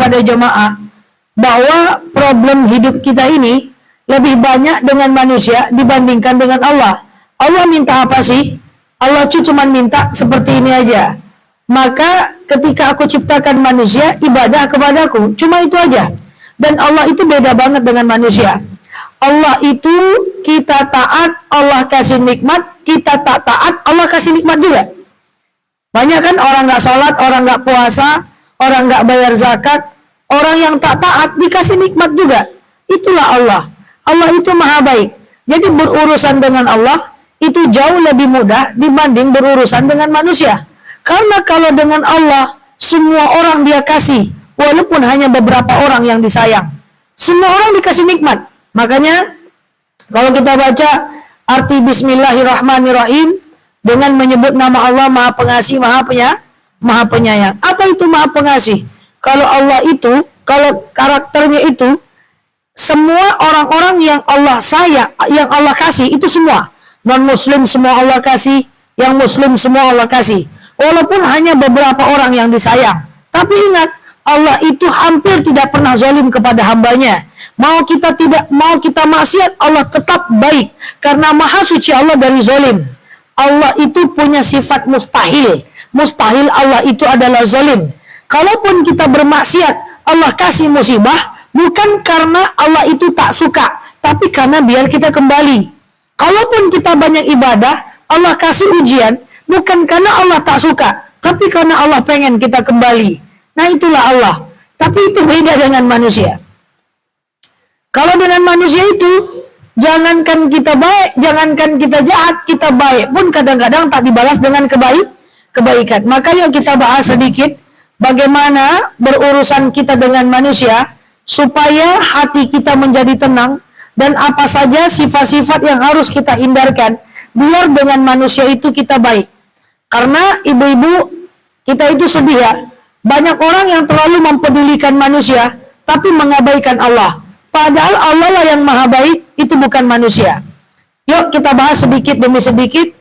kepada jemaah bahwa problem hidup kita ini lebih banyak dengan manusia dibandingkan dengan Allah. Allah minta apa sih? Allah cuma minta seperti ini aja. Maka ketika aku ciptakan manusia, ibadah kepadaku. Cuma itu aja. Dan Allah itu beda banget dengan manusia. Allah itu kita taat, Allah kasih nikmat. Kita tak taat, Allah kasih nikmat juga. Banyak kan orang gak sholat, orang gak puasa, orang gak bayar zakat. Orang yang tak taat dikasih nikmat juga. Itulah Allah. Allah itu maha baik. Jadi berurusan dengan Allah itu jauh lebih mudah dibanding berurusan dengan manusia. Karena kalau dengan Allah semua orang dia kasih, walaupun hanya beberapa orang yang disayang. Semua orang dikasih nikmat. Makanya kalau kita baca arti Bismillahirrahmanirrahim dengan menyebut nama Allah Maha Pengasih, Maha Penyayang. Apa itu Maha Pengasih? Kalau Allah itu, kalau karakternya itu, semua orang-orang yang Allah sayang, yang Allah kasih, itu semua. Non-muslim semua Allah kasih, yang muslim semua Allah kasih. Walaupun hanya beberapa orang yang disayang. Tapi ingat, Allah itu hampir tidak pernah zalim kepada hambanya. Mau kita maksiat, Allah tetap baik. Karena maha suci Allah dari zalim. Allah itu punya sifat mustahil. Mustahil Allah itu adalah zalim. Kalaupun kita bermaksiat, Allah kasih musibah, bukan karena Allah itu tak suka, tapi karena biar kita kembali. Kalaupun kita banyak ibadah, Allah kasih ujian, bukan karena Allah tak suka, tapi karena Allah pengen kita kembali. Nah itulah Allah. Tapi itu beda dengan manusia. Kalau dengan manusia itu, jangankan kita baik, jangankan kita jahat, kita baik pun kadang-kadang tak dibalas dengan kebaikan. Maka yuk kita bahas sedikit bagaimana berurusan kita dengan manusia supaya hati kita menjadi tenang dan apa saja sifat-sifat yang harus kita hindarkan biar dengan manusia itu kita baik. Karena ibu-ibu kita itu sedih ya, banyak orang yang terlalu mempedulikan manusia tapi mengabaikan Allah. Padahal Allah lah yang maha baik, itu bukan manusia. Yuk kita bahas sedikit demi sedikit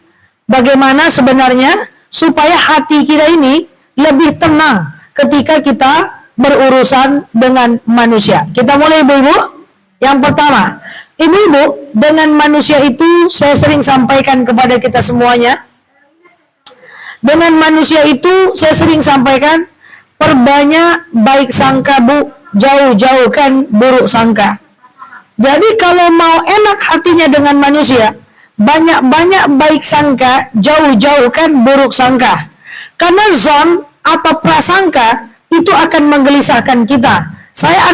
bagaimana sebenarnya supaya hati kita ini lebih tenang ketika kita berurusan dengan manusia. Kita mulai ibu-ibu. Yang pertama, ibu-ibu, dengan manusia itu saya sering sampaikan kepada kita semuanya. Dengan manusia itu saya sering sampaikan, perbanyak baik sangka bu, jauh-jauhkan buruk sangka. Jadi kalau mau enak hatinya dengan manusia, banyak-banyak baik sangka, jauh-jauhkan buruk sangka. Karena zon atau prasangka itu akan menggelisahkan kita. Saya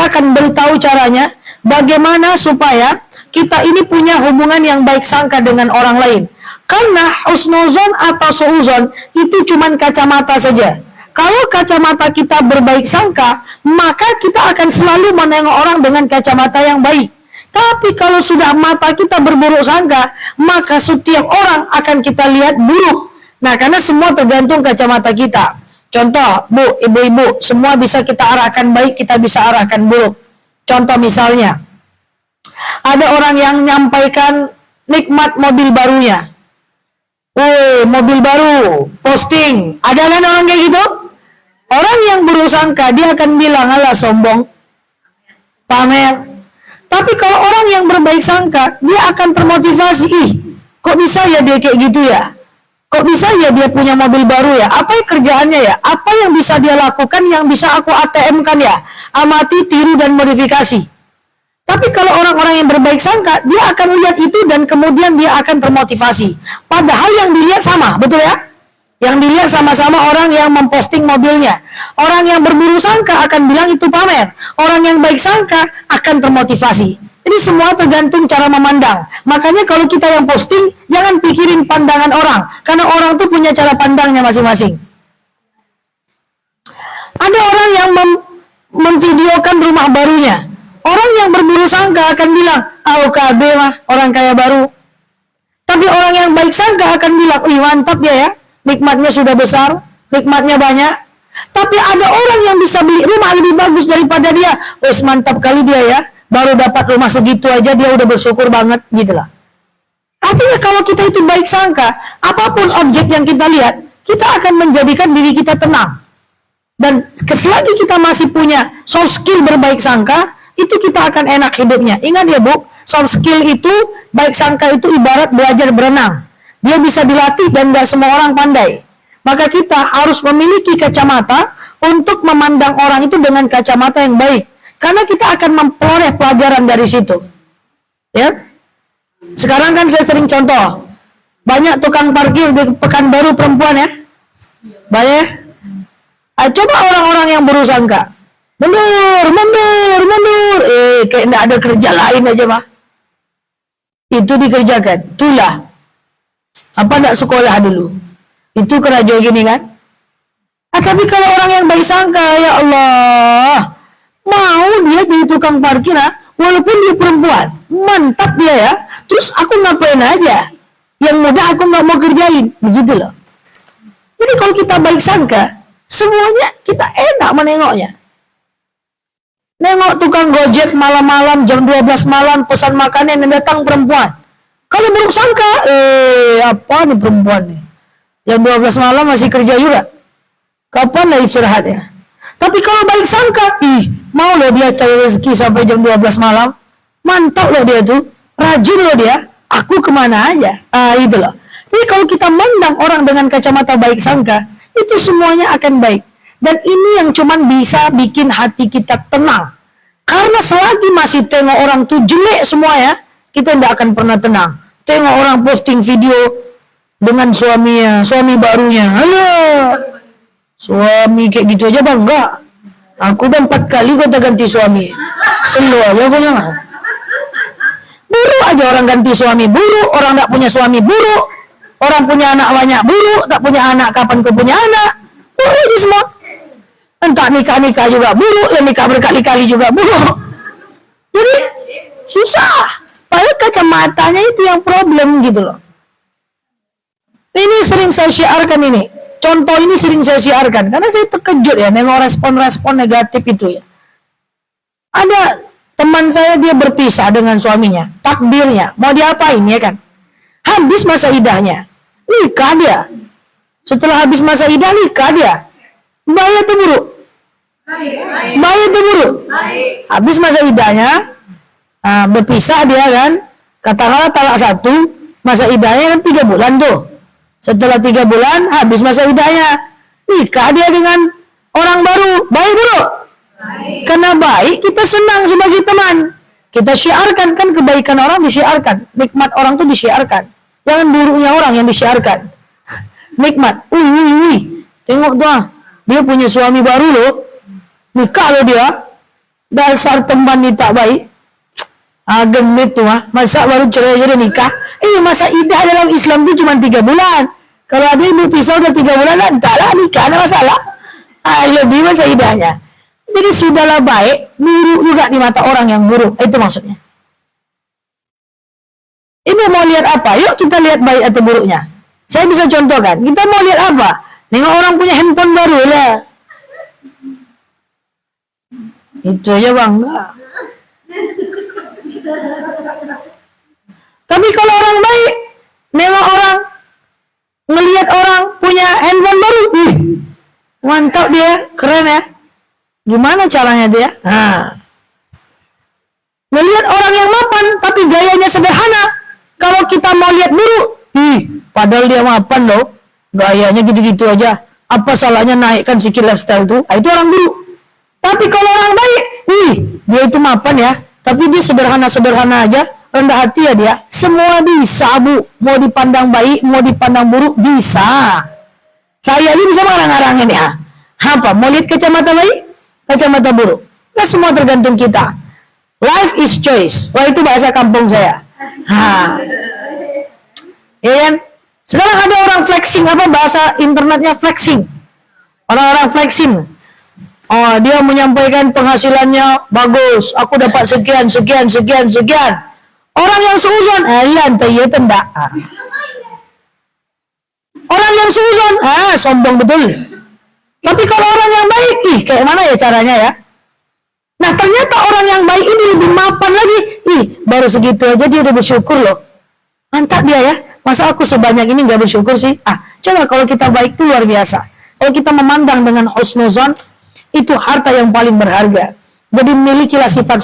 akan beritahu caranya bagaimana supaya kita ini punya hubungan yang baik sangka dengan orang lain. Karena husnuzon atau suuzon itu cuman kacamata saja. Kalau kacamata kita berbaik sangka, maka kita akan selalu menengok orang dengan kacamata yang baik. Tapi kalau sudah mata kita berburuk sangka, maka setiap orang akan kita lihat buruk. Nah, karena semua tergantung kacamata kita. Contoh, bu, ibu-ibu, semua bisa kita arahkan baik, kita bisa arahkan buruk. Contoh misalnya, ada orang yang menyampaikan nikmat mobil barunya. Mobil baru, posting. Ada kan orang kayak gitu? Orang yang buruk sangka, dia akan bilang, alah sombong, pamer. Tapi kalau orang yang berbaik sangka, dia akan termotivasi. Kok bisa ya dia kayak gitu ya? Kok bisa ya dia punya mobil baru ya? Apa kerjaannya ya? Apa yang bisa dia lakukan yang bisa aku ATM-kan ya? Amati, tiru, dan modifikasi. Tapi kalau orang-orang yang berbaik sangka, dia akan lihat itu dan kemudian dia akan termotivasi. Padahal yang dilihat sama, betul ya? Yang dilihat sama-sama orang yang memposting mobilnya. Orang yang berburuk sangka akan bilang itu pamer. Orang yang baik sangka akan termotivasi. Ini semua tergantung cara memandang. Makanya kalau kita yang posting, jangan pikirin pandangan orang. Karena orang tuh punya cara pandangnya masing-masing. Ada orang yang memvideokan rumah barunya. Orang yang berburuk sangka akan bilang, OKB mah, orang kaya baru. Tapi orang yang baik sangka akan bilang, mantap ya, nikmatnya sudah besar, nikmatnya banyak. Tapi ada orang yang bisa beli rumah lebih bagus daripada dia. Wes mantap kali dia ya, baru dapat rumah segitu aja dia udah bersyukur banget, gitu lah. Artinya kalau kita itu baik sangka, apapun objek yang kita lihat, kita akan menjadikan diri kita tenang. Dan selagi kita masih punya soft skill berbaik sangka, itu kita akan enak hidupnya. Ingat ya Bu, soft skill itu, baik sangka itu ibarat belajar berenang. Dia bisa dilatih dan gak semua orang pandai. Maka kita harus memiliki kacamata untuk memandang orang itu dengan kacamata yang baik. Karena kita akan memperoleh pelajaran dari situ. Ya. Sekarang kan saya sering contoh. Banyak tukang parkir di Pekanbaru perempuan ya. Banyak. Coba orang-orang yang bersangka. Mundur. Kayak gak ada kerja lain aja mah. Itu dikerjakan. Itulah. Apa gak sekolah dulu? Itu kerajo gini kan? Tapi kalau orang yang baik sangka, ya Allah, mau dia jadi tukang parkir, walaupun dia perempuan, mantap dia ya. Terus aku ngapain aja? Yang mudah aku nggak mau kerjain, begitu loh. Jadi kalau kita baik sangka, semuanya kita enak menengoknya. Nengok tukang gojek malam-malam, jam 12 malam, pesan makanan yang datang perempuan. Kalau buruk sangka, apa nih perempuan nih? Jam 12 malam masih kerja juga. Kapan lah istirahatnya? Tapi kalau baik sangka, mau loh dia cari rezeki sampai jam 12 malam. Mantap loh dia tuh. Rajin loh dia. Aku kemana aja. Itu loh. Jadi kalau kita memandang orang dengan kacamata baik sangka, itu semuanya akan baik. Dan ini yang cuman bisa bikin hati kita tenang. Karena selagi masih tengok orang tuh jelek semua ya, kita tidak akan pernah tenang. Tengok orang posting video dengan suaminya, suami barunya. Halo, suami kayak gitu aja bang, enggak. Aku udah 4 kali gonta ganti suami. Selalu aja aku jangan. Buruk aja orang ganti suami, buruk. Orang tak punya suami, buruk. Orang punya anak banyak, buruk. Tak punya anak, kapan kau punya anak? Buruk aja semua. Entah nikah-nikah juga buruk, dan nikah berkali-kali juga buruk. Jadi, susah. Padahal kacamatanya itu yang problem gitu loh. Ini sering saya syiarkan ini. Contoh ini sering saya siarkan. Karena saya terkejut ya, nengok respon-respon negatif itu ya. Ada teman saya, dia berpisah dengan suaminya. Takdirnya, mau diapain ya kan? Habis masa idahnya, nikah dia. Setelah habis masa idah, nikah dia. Baik atau buruk? Baik atau buruk? Habis masa idahnya, berpisah dia kan. Katakanlah talak 1, masa idahnya kan 3 bulan tuh. Setelah 3 bulan, habis masa idahnya, nikah dia dengan orang baru. Baik buruk? Karena baik, kita senang sebagai teman. Kita syiarkan, kan kebaikan orang disiarkan. Nikmat orang tuh disiarkan. Jangan buruknya orang yang disiarkan. Nikmat. Tengok tuh, dia punya suami baru loh. Nikah loh dia. Dasar teman ini tak baik. Gemit tuh masa baru cerai aja nikah. Masa idah dalam Islam itu cuma 3 bulan. Kalau ada ibu pisau udah 3 bulan, entahlah nikah, ada masalah. Lebih masa idahnya. Jadi sudahlah baik, buruk juga di mata orang yang buruk. Itu maksudnya. Ibu mau lihat apa? Yuk kita lihat baik atau buruknya. Saya bisa contohkan. Kita mau lihat apa? Nengok orang punya handphone baru lah. Itu aja bangga. Tapi kalau orang baik, nengok orang, ngelihat orang punya handphone baru, mantap dia, keren ya. Gimana caranya dia? Ngelihat orang yang mapan, tapi gayanya sederhana. Kalau kita mau lihat buruk, padahal dia mapan loh, gayanya gitu-gitu aja. Apa salahnya naikkan sikit lifestyle tuh? Itu orang buruk. Tapi kalau orang baik, dia itu mapan ya, tapi dia sederhana-sederhana aja. Rendah hati ya dia. Semua bisa bu. Mau dipandang baik, mau dipandang buruk, bisa. Saya ini bisa mengarang-arangin ya. Apa? Mau lihat kacamata baik, kacamata buruk. Nah, semua tergantung kita. Life is choice. Wah, itu bahasa kampung saya. Ya kan? Sekarang ada orang flexing. Apa bahasa internetnya flexing? Orang-orang flexing. Dia menyampaikan penghasilannya bagus. Aku dapat sekian. Orang yang seuzon, iya tendak. Orang yang seuzon, sombong betul. Tapi kalau orang yang baik, kayak mana ya caranya ya? Nah ternyata orang yang baik ini lebih mapan lagi. Baru segitu aja dia udah bersyukur loh. Mantap dia ya. Masa aku sebanyak ini gak bersyukur sih? Coba kalau kita baik tuh luar biasa. Kalau kita memandang dengan husnuzon, itu harta yang paling berharga. Jadi milikilah sifat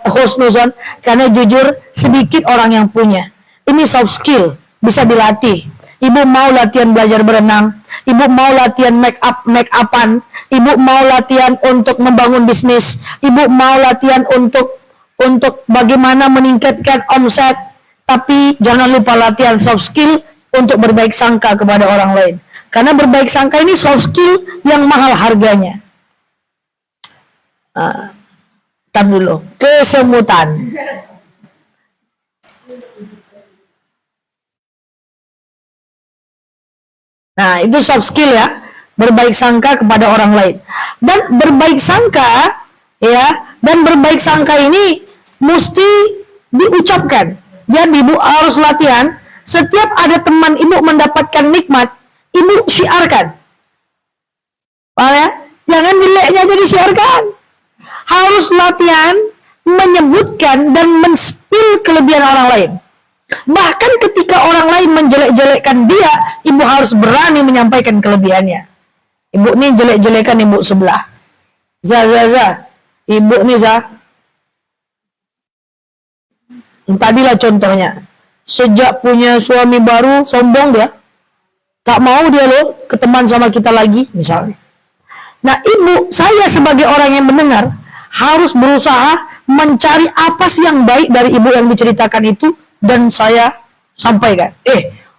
husnuzon, karena jujur sedikit orang yang punya. Ini soft skill, bisa dilatih. Ibu mau latihan belajar berenang, ibu mau latihan make upan, ibu mau latihan untuk membangun bisnis, ibu mau latihan untuk bagaimana meningkatkan omset, tapi jangan lupa latihan soft skill untuk berbaik sangka kepada orang lain. Karena berbaik sangka ini soft skill yang mahal harganya. Tar dulu, kesemutan. Nah, itu soft skill ya, berbaik sangka kepada orang lain. Dan berbaik sangka, ya, dan berbaik sangka ini mesti diucapkan. Jadi ibu harus latihan, setiap ada teman ibu mendapatkan nikmat, ibu syiarkan. Paham ya? Jangan jeleknya jadi syiarkan. Harus latihan menyebutkan dan men-spill kelebihan orang lain. Bahkan ketika orang lain menjelek-jelekkan dia, ibu harus berani menyampaikan kelebihannya. Ibu nih jelek-jelekan ibu sebelah. Ibu nih tadilah contohnya. Sejak punya suami baru, sombong dia. Tak mau dia loh keteman sama kita lagi, misalnya. Nah ibu, saya sebagai orang yang mendengar, harus berusaha mencari apa sih yang baik dari ibu yang diceritakan itu, dan saya sampaikan.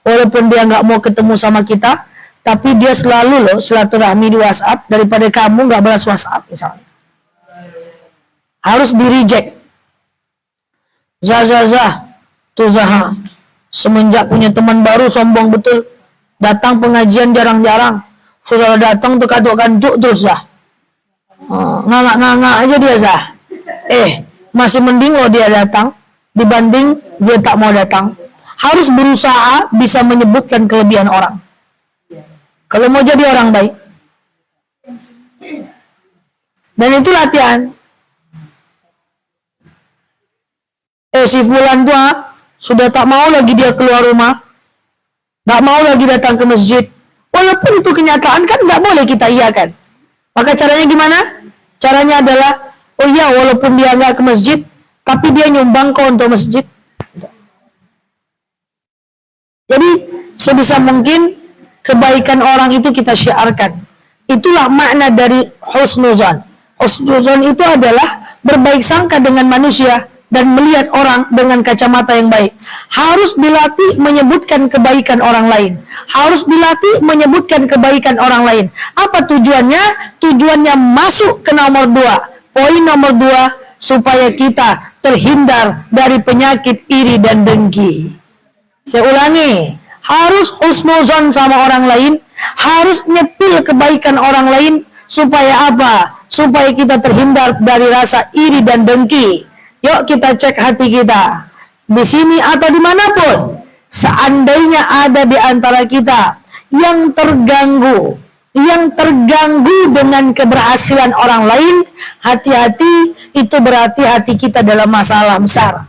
Walaupun dia nggak mau ketemu sama kita, tapi dia selalu loh silaturahmi di WhatsApp, daripada kamu nggak balas WhatsApp misalnya. Harus di-reject. Tuh Zaha, semenjak punya teman baru sombong betul. Datang pengajian jarang-jarang. Sudah datang tuh katuk-katuk terus Zah. Nganga aja dia Zah. Masih mending loh dia datang dibanding dia tak mau datang. Harus berusaha bisa menyebutkan kelebihan orang. Kalau mau jadi orang baik. Dan itu latihan. Si fulan tua sudah tak mau lagi dia keluar rumah. Tak mau lagi datang ke masjid. Walaupun itu kenyataan kan nggak boleh kita iakan. Maka caranya gimana? Caranya adalah, oh iya walaupun dia nggak ke masjid, tapi dia nyumbang kok untuk masjid. Jadi sebisa mungkin kebaikan orang itu kita syiarkan. Itulah makna dari husnuzon. Husnuzon itu adalah berbaik sangka dengan manusia dan melihat orang dengan kacamata yang baik. Harus dilatih menyebutkan kebaikan orang lain. Harus dilatih menyebutkan kebaikan orang lain. Apa tujuannya? Tujuannya masuk ke nomor 2. Poin nomor 2, supaya kita terhindar dari penyakit iri dan dengki. Saya ulangi, harus husnuzon sama orang lain, harus nyepil kebaikan orang lain, supaya apa? Supaya kita terhindar dari rasa iri dan dengki. Yuk kita cek hati kita. Di sini atau dimanapun, seandainya ada di antara kita yang terganggu dengan keberhasilan orang lain, hati-hati, itu berarti hati kita dalam masalah besar.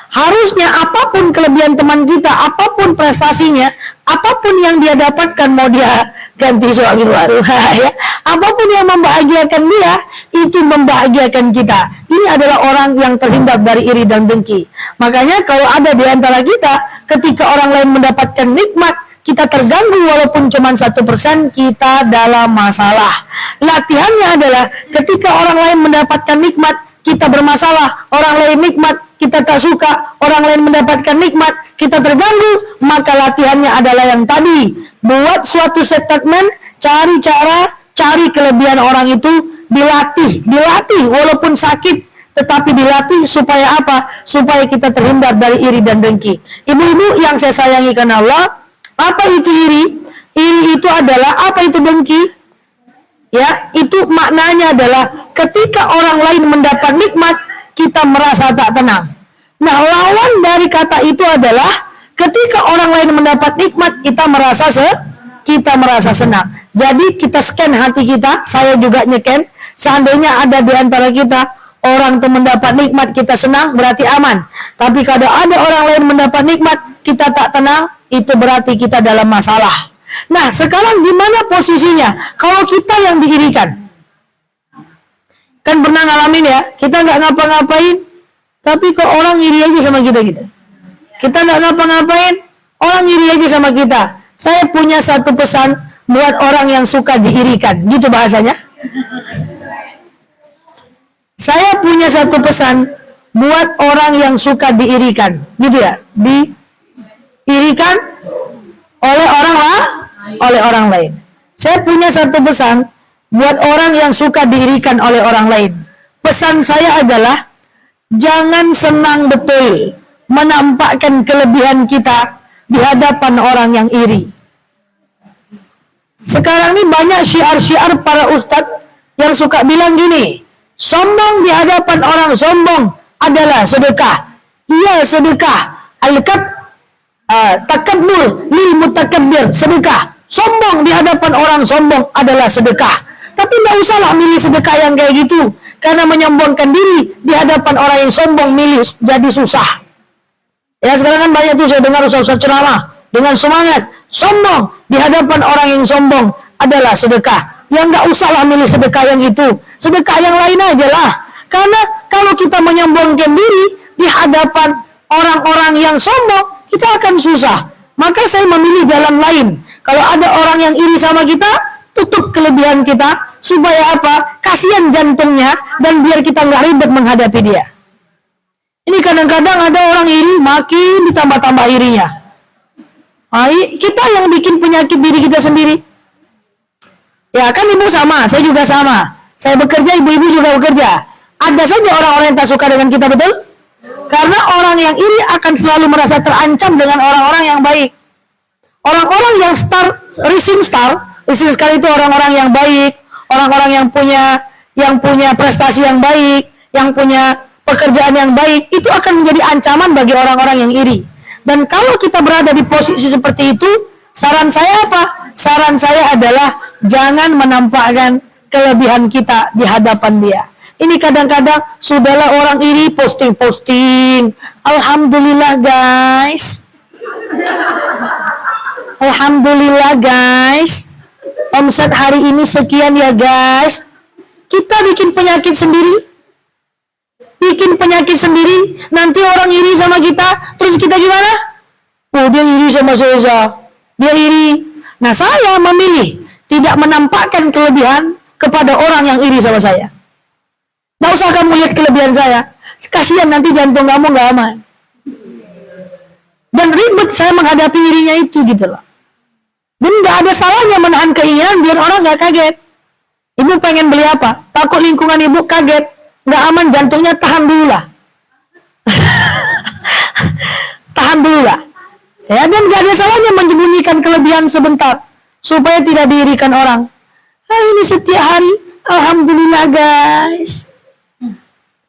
Harusnya apapun kelebihan teman kita, apapun prestasinya, apapun yang dia dapatkan, mau dia ganti suami baru, ya, apapun yang membahagiakan dia, itu membahagiakan kita. Ini adalah orang yang terhindar dari iri dan dengki. Makanya kalau ada di antara kita, ketika orang lain mendapatkan nikmat, kita terganggu walaupun cuma 1%, kita dalam masalah. Latihannya adalah ketika orang lain mendapatkan nikmat, kita bermasalah. Orang lain nikmat, kita tak suka. Orang lain mendapatkan nikmat, kita terganggu. Maka latihannya adalah yang tadi. Buat suatu statement, cari cara, cari kelebihan orang itu, dilatih walaupun sakit, tetapi dilatih supaya apa? Supaya kita terhindar dari iri dan dengki. Ibu-ibu yang saya sayangi karena Allah, apa itu iri? Iri itu adalah, apa itu dengki? Ya, itu maknanya adalah ketika orang lain mendapat nikmat, kita merasa tak tenang. Nah, lawan dari kata itu adalah ketika orang lain mendapat nikmat, kita merasa senang. Jadi kita scan hati kita, saya juga nyeken. Seandainya ada di antara kita orang itu mendapat nikmat, kita senang, berarti aman. Tapi kalau ada orang lain mendapat nikmat, kita tak tenang, itu berarti kita dalam masalah. Nah, sekarang gimana posisinya? Kalau kita yang diirikan, kan pernah ngalamin ya, kita nggak ngapa-ngapain, tapi kok orang iri aja sama kita gitu. Kita nggak ngapa-ngapain, orang iri aja sama kita. Saya punya satu pesan buat orang yang suka diirikan, gitu bahasanya. Saya punya satu pesan buat orang yang suka diirikan, gitu ya, diirikan oleh orang lain. Saya punya satu pesan buat orang yang suka diirikan oleh orang lain. Pesan saya adalah jangan senang betul menampakkan kelebihan kita di hadapan orang yang iri. Sekarang ini banyak syiar-syiar para ustadz yang suka bilang gini, sombong di hadapan orang sombong adalah sedekah. Iya, sedekah. Takabbur lil mutakabbir, sedekah. Sombong di hadapan orang sombong adalah sedekah. Tapi nggak usahlah milih sedekah yang kayak gitu, karena menyombongkan diri di hadapan orang yang sombong milih jadi susah. Ya, sekarang kan banyak tuh saya dengar ustaz-ustaz ceramah dengan semangat, sombong di hadapan orang yang sombong adalah sedekah. Yang nggak usahlah milih sedekah yang itu, sedekah yang lain aja lah. Karena kalau kita menyombongkan diri di hadapan orang-orang yang sombong, kita akan susah. Maka saya memilih jalan lain. Kalau ada orang yang iri sama kita, tutup kelebihan kita, supaya apa? Kasihan jantungnya, dan biar kita nggak ribet menghadapi dia. Ini kadang-kadang ada orang iri, makin ditambah-tambah irinya. Kita yang bikin penyakit diri kita sendiri. Ya kan, ibu sama, saya juga sama. Saya bekerja, ibu-ibu juga bekerja. Ada saja orang-orang yang tak suka dengan kita, betul? Karena orang yang iri akan selalu merasa terancam dengan orang-orang yang baik. Orang-orang yang rising star itu orang-orang yang baik, orang-orang yang punya prestasi yang baik, yang punya pekerjaan yang baik, itu akan menjadi ancaman bagi orang-orang yang iri. Dan kalau kita berada di posisi seperti itu, saran saya apa? Saran saya adalah jangan menampakkan kelebihan kita di hadapan dia. Ini kadang-kadang sudahlah orang iri posting-posting. Alhamdulillah guys. Alhamdulillah guys. Omset hari ini sekian ya guys. Kita bikin penyakit sendiri. Nanti orang iri sama kita, terus kita gimana? Oh, dia iri sama saya. Dia iri. Nah, saya memilih tidak menampakkan kelebihan kepada orang yang iri sama saya. Nggak usah kamu lihat kelebihan saya. Kasihan nanti jantung kamu nggak aman. Dan ribet saya menghadapi irinya itu gitu loh. Dan nggak ada salahnya menahan keinginan biar orang nggak kaget. Ibu pengen beli apa? Takut lingkungan ibu kaget. Nggak aman jantungnya, tahan dulu lah. Tahan dulu lah. Ya, dan nggak ada salahnya menyembunyikan kelebihan sebentar supaya tidak diirikan orang. Ini setiap hari, alhamdulillah guys.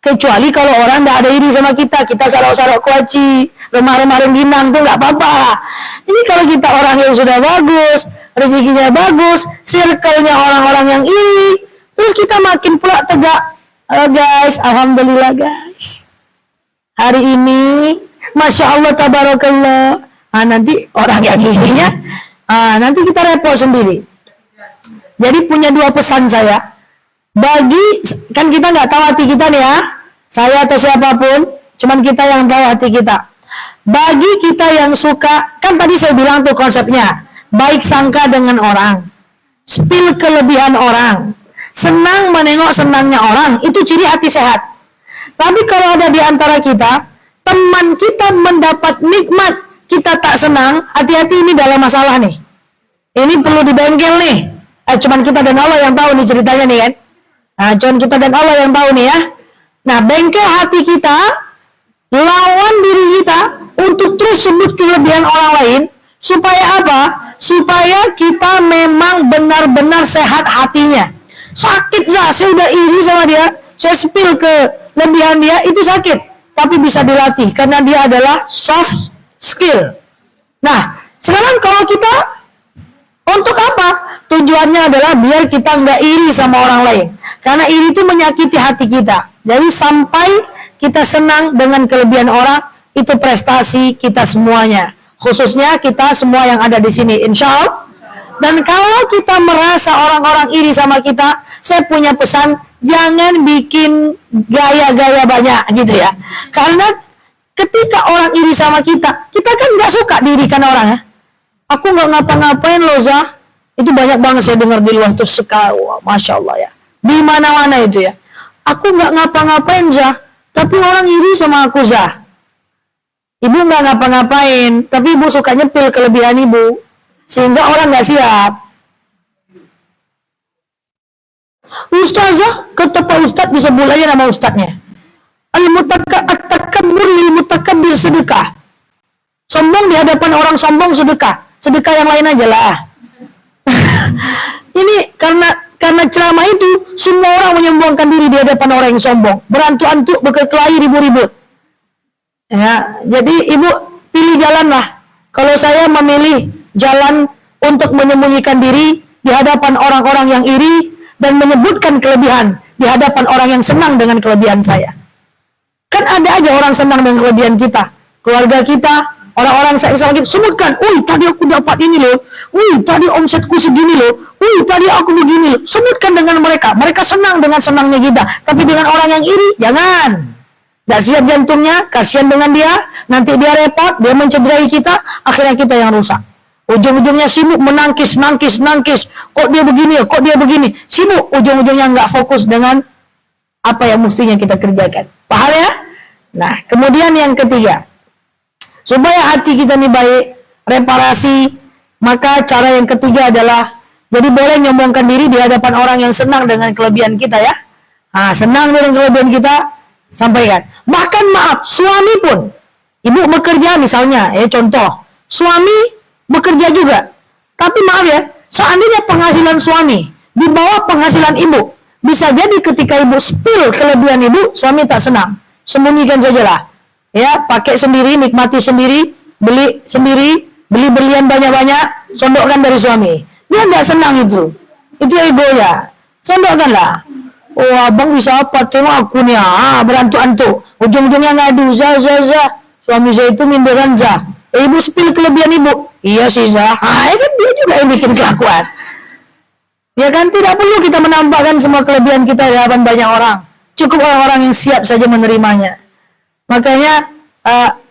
Kecuali kalau orang nggak ada iri sama kita sarok-sarok kuaci, remah-remah rengginang tuh nggak apa-apa. Ini kalau kita orang yang sudah bagus, rezekinya bagus, circle-nya orang-orang yang iri, terus kita makin pula tegak. Guys, alhamdulillah guys. Hari ini, masya Allah, tabarakallah. Nanti orang yang irinya, nanti kita repot sendiri. Jadi punya dua pesan saya. Kan kita nggak tahu hati kita nih ya, saya atau siapapun, cuman kita yang tahu hati kita. Bagi kita yang suka, kan tadi saya bilang tuh konsepnya, baik sangka dengan orang, spill kelebihan orang, senang menengok senangnya orang, itu ciri hati sehat. Tapi kalau ada di antara kita, teman kita mendapat nikmat, kita tak senang, hati-hati ini dalam masalah nih. Ini perlu dibengkel nih. Cuman kita dan Allah yang tahu nih ceritanya nih kan. Cuman kita dan Allah yang tahu nih ya. Nah, bengkel hati kita, lawan diri kita untuk terus sebut kelebihan orang lain, supaya apa? Supaya kita memang benar-benar sehat hatinya. Sakit saya udah iri sama dia, saya spill kelebihan dia, itu sakit. Tapi bisa dilatih, karena dia adalah soft skill. Nah, sekarang kalau kita, untuk apa? Tujuannya adalah biar kita nggak iri sama orang lain. Karena iri itu menyakiti hati kita. Jadi sampai kita senang dengan kelebihan orang, itu prestasi kita semuanya. Khususnya kita semua yang ada di sini. Insya Allah, Dan kalau kita merasa orang-orang iri sama kita, saya punya pesan, jangan bikin gaya-gaya banyak gitu ya. Karena ketika orang iri sama kita kan nggak suka diirikan orang ya. Aku nggak ngapa-ngapain loh Zah. Itu banyak banget saya dengar di luar tuh sekali, masya Allah ya. Di mana-mana itu ya. Aku nggak ngapa-ngapain Zah, tapi orang iri sama aku Zah. Ibu nggak ngapa-ngapain, tapi ibu suka nyepil kelebihan ibu, sehingga orang nggak siap. Ustazah, kata Pak Ustadz disebut aja nama ustadznya. At-takabbur lil mutakabbir sedekah. Sombong di hadapan orang sombong sedekah. Sedekah yang lain aja lah. Ini karena ceramah itu semua orang menyombongkan diri di hadapan orang yang sombong, berantuk-antuk, berkelahi, ribut-ribut. Ya, jadi ibu pilih jalan lah. Kalau saya memilih jalan untuk menyembunyikan diri di hadapan orang-orang yang iri dan menyebutkan kelebihan di hadapan orang yang senang dengan kelebihan saya. Kan ada aja orang senang dengan kelebihan kita, keluarga kita, orang-orang saya kita sebutkan, tadi aku dapat ini loh, tadi omsetku segini loh, tadi aku begini loh. Sebutkan dengan mereka senang dengan senangnya kita. Tapi dengan orang yang iri, jangan. Gak siap jantungnya, kasihan dengan dia, nanti dia repot, dia mencederai kita, akhirnya kita yang rusak. Ujung-ujungnya sibuk menangkis, kok dia begini, sibuk, ujung-ujungnya nggak fokus dengan apa yang mestinya kita kerjakan. Paham ya? Nah, kemudian yang ketiga, supaya hati kita ini baik, reparasi, maka cara yang ketiga adalah, jadi boleh nyombongkan diri di hadapan orang yang senang dengan kelebihan kita ya. Nah, senang dengan kelebihan kita, sampaikan. Bahkan maaf, suami pun, ibu bekerja misalnya, contoh, suami bekerja juga. Tapi maaf ya, seandainya penghasilan suami di bawah penghasilan ibu, bisa jadi ketika ibu spill kelebihan ibu, suami tak senang. Sembunyikan sajalah. Ya, pakai sendiri, nikmati sendiri, beli sendiri, beli berlian banyak-banyak, sondokkan dari suami. Dia enggak senang itu. Itu ego ya. Sondokkanlah. Abang bisa apa? Tengok aku nih, berantuk-antuk. Ujung-ujungnya ngadu, Zah. Suami saya itu minderan Zah. Ibu spill kelebihan ibu. Iya sih Zah. Kan dia juga yang bikin kelakuan. Ya kan, tidak perlu kita menampakkan semua kelebihan kita di hadapan banyak orang. Cukup orang-orang yang siap saja menerimanya. Makanya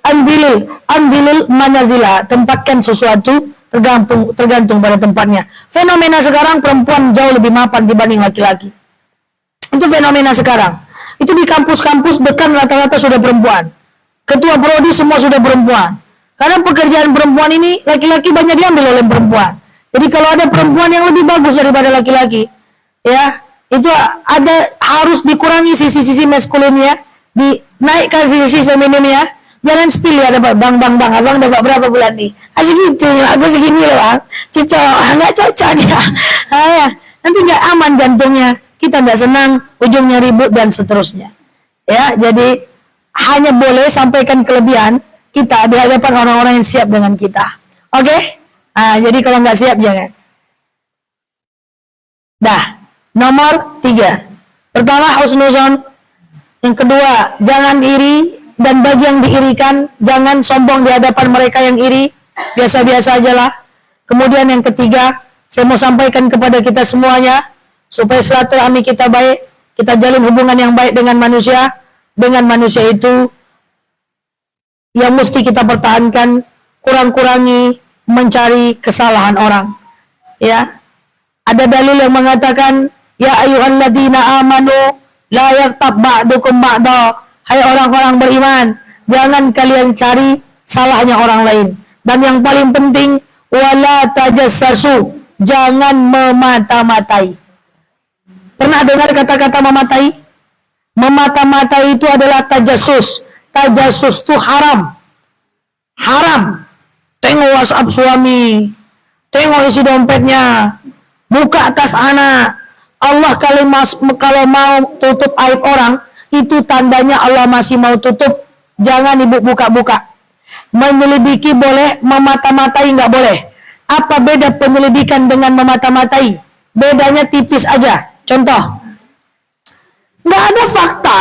andilil manazila, tempatkan sesuatu tergantung pada tempatnya. Fenomena sekarang perempuan jauh lebih mapan dibanding laki-laki. Itu fenomena sekarang. Itu di kampus-kampus dekan rata-rata sudah perempuan. Ketua prodi semua sudah perempuan. Karena pekerjaan perempuan ini laki-laki banyak diambil oleh perempuan. Jadi kalau ada perempuan yang lebih bagus daripada laki-laki, ya itu ada harus dikurangi sisi-sisi maskulinnya, dinaikkan sisi femininnya. Jangan spill ya, dapat bang, abang dapat berapa bulan nih? Asik gitu, aku segini loh bang, nggak cocok dia. Ya, nanti nggak aman jantungnya, kita nggak senang, ujungnya ribut dan seterusnya. Ya, jadi hanya boleh sampaikan kelebihan kita di hadapan orang-orang yang siap dengan kita. Oke? Jadi kalau nggak siap jangan. Nomor 3. Pertama, husnuzon. Yang kedua, jangan iri. Dan bagi yang diirikan, jangan sombong di hadapan mereka yang iri. Biasa-biasa aja lah. Kemudian yang ketiga, saya mau sampaikan kepada kita semuanya, supaya silaturahmi kita baik, kita jalin hubungan yang baik dengan manusia. Dengan manusia itu, yang mesti kita pertahankan, kurang-kurangi mencari kesalahan orang. Ya, ada dalil yang mengatakan, ya ayyuhalladzina amanu la yaghtab ba'dukum ba'da. Hai orang-orang beriman, jangan kalian cari salahnya orang lain. Dan yang paling penting, wala tajassasu, jangan memata-matai. Pernah dengar kata-kata mematai? Memata-matai itu adalah tajassus. Tajassus itu haram. Haram. Tengok WhatsApp suami, tengok isi dompetnya, buka tas anak. Allah kalau mau tutup aib orang, itu tandanya Allah masih mau tutup. Jangan ibu buka-buka. Menyelidiki boleh, memata-matai nggak boleh. Apa beda penyelidikan dengan memata-matai? Bedanya tipis aja. Contoh, nggak ada fakta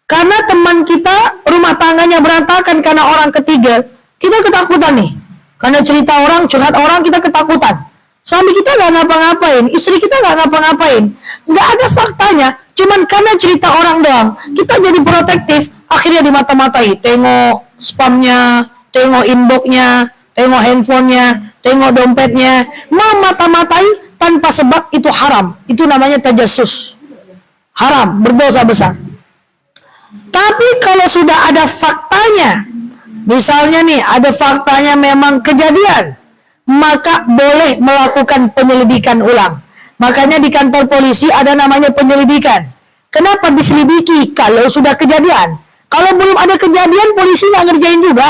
karena teman kita rumah tangganya berantakan karena orang ketiga, kita ketakutan nih. Karena cerita orang, curhat orang, kita ketakutan. Suami kita nggak ngapa-ngapain, istri kita nggak ngapa-ngapain, nggak ada faktanya, cuman karena cerita orang doang, kita jadi protektif, akhirnya dimata-matai, tengok spamnya, tengok inboxnya, tengok handphonenya, tengok dompetnya, memata-matai tanpa sebab itu haram, itu namanya tajassus, haram, berdosa besar. Tapi kalau sudah ada faktanya, misalnya nih ada faktanya memang kejadian, maka boleh melakukan penyelidikan ulang. Makanya di kantor polisi ada namanya penyelidikan. Kenapa diselidiki kalau sudah kejadian? Kalau belum ada kejadian, polisi nggak ngerjain juga.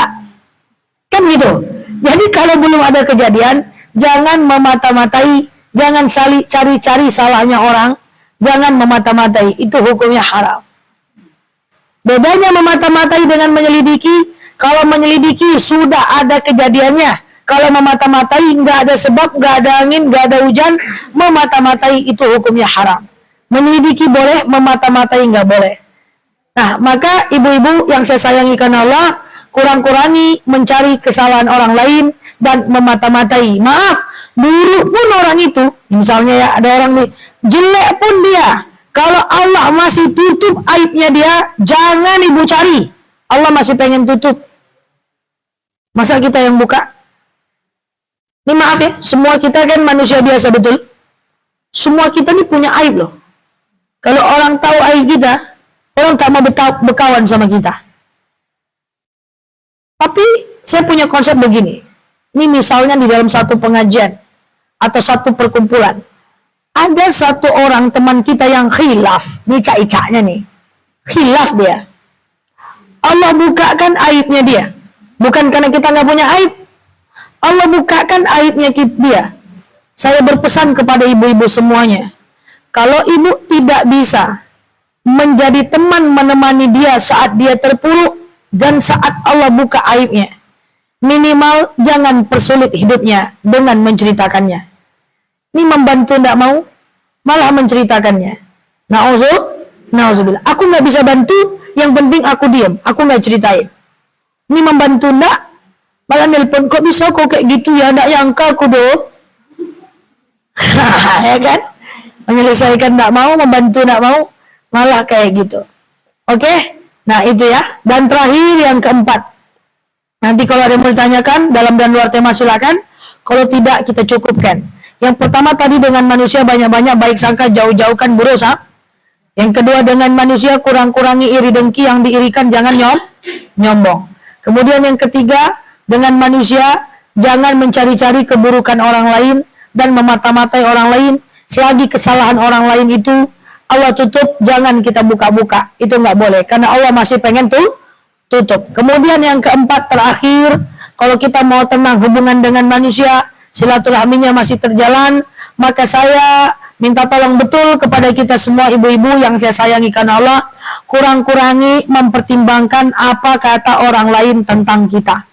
Kan gitu. Jadi kalau belum ada kejadian, jangan memata-matai, jangan cari-cari salahnya orang, jangan memata-matai. Itu hukumnya haram. Bedanya memata-matai dengan menyelidiki, kalau menyelidiki sudah ada kejadiannya. Kalau memata-matai, nggak ada sebab, nggak ada angin, nggak ada hujan, memata-matai itu hukumnya haram. Menyelidiki boleh, memata-matai nggak boleh. Nah, maka ibu-ibu yang saya sayangi karena Allah, kurang-kurangi mencari kesalahan orang lain dan memata-matai. Maaf, buruk pun orang itu, misalnya ya ada orang nih, jelek pun dia, kalau Allah masih tutup aibnya dia, jangan ibu cari. Allah masih pengen tutup. Masa kita yang buka? Ini maaf ya, semua kita kan manusia biasa, betul? Semua kita ini punya aib loh. Kalau orang tahu aib kita, orang tak mau berkawan sama kita. Tapi saya punya konsep begini. Ini misalnya di dalam satu pengajian atau satu perkumpulan, ada satu orang teman kita yang khilaf, ini cak-caknya nih, khilaf dia. Allah bukakan aibnya dia, bukan karena kita nggak punya aib. Allah bukakan aibnya dia. Saya berpesan kepada ibu-ibu semuanya, kalau ibu tidak bisa menjadi teman menemani dia saat dia terpuruk dan saat Allah buka aibnya, minimal jangan persulit hidupnya dengan menceritakannya. Ini membantu tidak mau, malah menceritakannya. Nauzubillah. Aku nggak bisa bantu, yang penting aku diam, aku nggak ceritain. Ini membantu enggak? Malah nelpon, kok bisa kok kayak gitu ya, enggak nyangka aku dong. Ya kan? Menyelesaikan enggak mau, membantu enggak mau, malah kayak gitu. Oke? Nah itu ya. Dan terakhir yang keempat. Nanti kalau ada yang mau ditanyakan, dalam dan luar tema silakan. Kalau tidak, kita cukupkan. Yang pertama tadi dengan manusia banyak-banyak baik sangka, jauh-jauhkan buruk sangka. Yang kedua dengan manusia kurang-kurangi iri dengki, yang diirikan jangan nyombong. Kemudian yang ketiga, dengan manusia, jangan mencari-cari keburukan orang lain dan memata-matai orang lain. Selagi kesalahan orang lain itu Allah tutup, jangan kita buka-buka. Itu nggak boleh, karena Allah masih pengen tutup. Kemudian yang keempat terakhir, kalau kita mau tenang hubungan dengan manusia, silaturahminya masih terjalan, maka saya minta tolong betul kepada kita semua ibu-ibu yang saya sayangi karena Allah, kurang-kurangi mempertimbangkan apa kata orang lain tentang kita.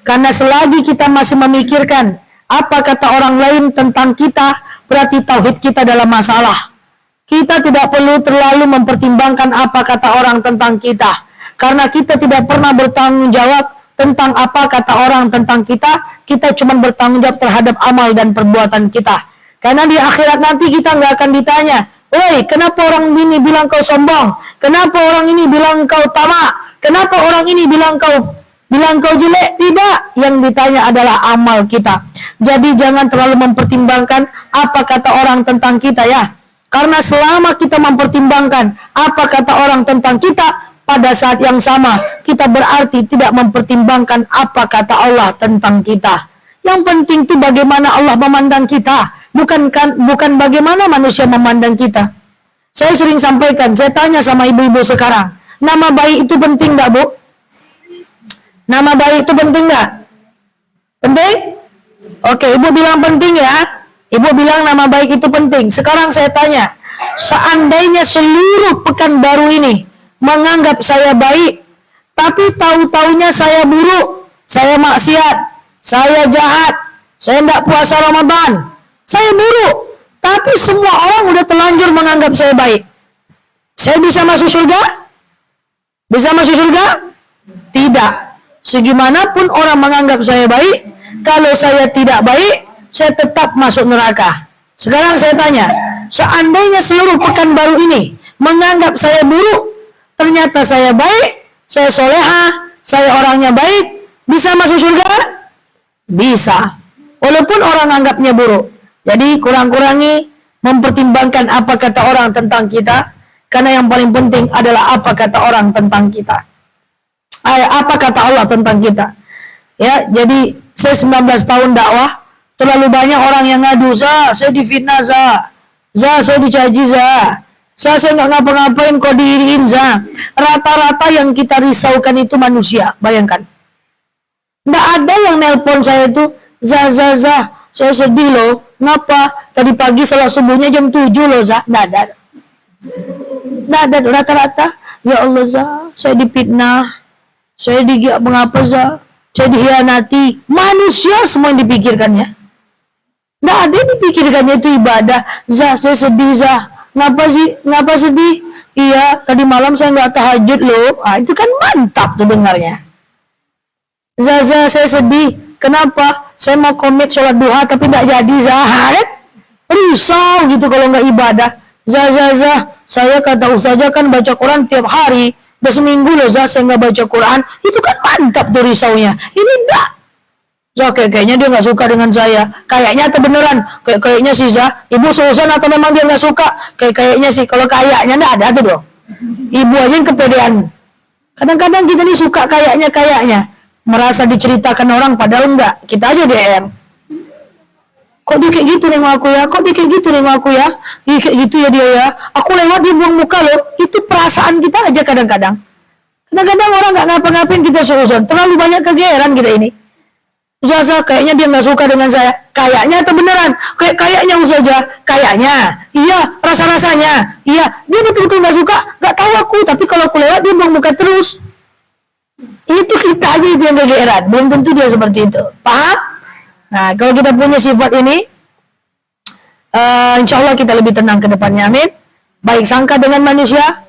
Karena selagi kita masih memikirkan apa kata orang lain tentang kita, berarti tauhid kita dalam masalah. Kita tidak perlu terlalu mempertimbangkan apa kata orang tentang kita. Karena kita tidak pernah bertanggung jawab tentang apa kata orang tentang kita. Kita cuma bertanggung jawab terhadap amal dan perbuatan kita. Karena di akhirat nanti kita nggak akan ditanya, woi, kenapa orang ini bilang kau sombong? Kenapa orang ini bilang kau tamak? Kenapa orang ini bilang kau jelek? Tidak, yang ditanya adalah amal kita. Jadi jangan terlalu mempertimbangkan apa kata orang tentang kita ya. Karena selama kita mempertimbangkan apa kata orang tentang kita, pada saat yang sama kita berarti tidak mempertimbangkan apa kata Allah tentang kita. Yang penting itu bagaimana Allah memandang kita, bukan bagaimana manusia memandang kita. Saya sering sampaikan, saya tanya sama ibu-ibu sekarang, nama baik itu penting enggak, Bu? Nama baik itu penting nggak? Penting? Oke, ibu bilang penting ya. Ibu bilang nama baik itu penting. Sekarang saya tanya, seandainya seluruh Pekanbaru ini menganggap saya baik, tapi tahu-taunya saya buruk, saya maksiat, saya jahat, saya tidak puasa Ramadan, saya buruk, tapi semua orang udah telanjur menganggap saya baik. Saya bisa masuk surga? Bisa masuk surga? Tidak. Segimanapun orang menganggap saya baik, kalau saya tidak baik, saya tetap masuk neraka. Sekarang saya tanya, seandainya seluruh Pekanbaru ini menganggap saya buruk, ternyata saya baik, saya soleha, saya orangnya baik, bisa masuk surga? Bisa. Walaupun orang anggapnya buruk. Jadi kurang-kurangi mempertimbangkan apa kata orang tentang kita, karena yang paling penting adalah apa kata orang tentang kita. Apa kata Allah tentang kita. Ya, jadi saya 19 tahun dakwah, terlalu banyak orang yang ngadu, saya difitnah, saya dicaci, saya nggak ngapa-ngapain kok diiriin, Rata-rata yang kita risaukan itu manusia, bayangkan. Nggak ada yang nelpon saya itu, saya sedih loh. Ngapa? Tadi pagi salat subuhnya jam 7 loh, Nggak ada. Rata-rata, ya Allah, saya dipitnah, saya mengapa, saya dihianati. Manusia semua yang dipikirkannya. Nggak ada yang dipikirkannya itu ibadah. Saya sedih, Ngapa sedih? Iya, tadi malam saya nggak tahajud loh. Itu kan mantap tuh dengarnya. Saya sedih. Kenapa? Saya mau komit sholat duha tapi nggak jadi, risau gitu kalau nggak ibadah. Saya kata ustazah kan baca Quran tiap hari. Udah seminggu loh, saya nggak baca Quran. Itu kan mantap tuh risaunya. Ini enggak. Kayaknya dia nggak suka dengan saya. Kayaknya atau beneran? Kayaknya sih, ibu seuson atau memang dia nggak suka? Kayaknya sih. Kalau kayaknya nggak ada tuh dong. Ibu aja yang kepedean. Kadang-kadang kita nih suka kayaknya. Merasa diceritakan orang padahal enggak. Kita aja DM. Kok dia kayak gitu nengok aku ya? Kok dia kayak gitu nengok aku ya? Ih, kayak gitu ya dia ya. Aku lewat dia buang muka loh. Itu perasaan kita aja kadang-kadang. Kadang-kadang orang nggak ngapa-ngapain kita seuson. Terlalu banyak kegeeran kita ini. Ustazah, kayaknya dia nggak suka dengan saya. Kayaknya atau beneran? Kayaknya Ustazah. Kayaknya. Iya, rasa-rasanya. Iya, dia betul-betul nggak suka. Nggak tahu aku. Tapi kalau aku lewat dia buang muka terus. Itu kita aja itu yang kegeeran. Belum tentu dia seperti itu. Paham? Nah, kalau kita punya sifat ini, insya Allah kita lebih tenang ke depannya. Amin. Baik sangka dengan manusia,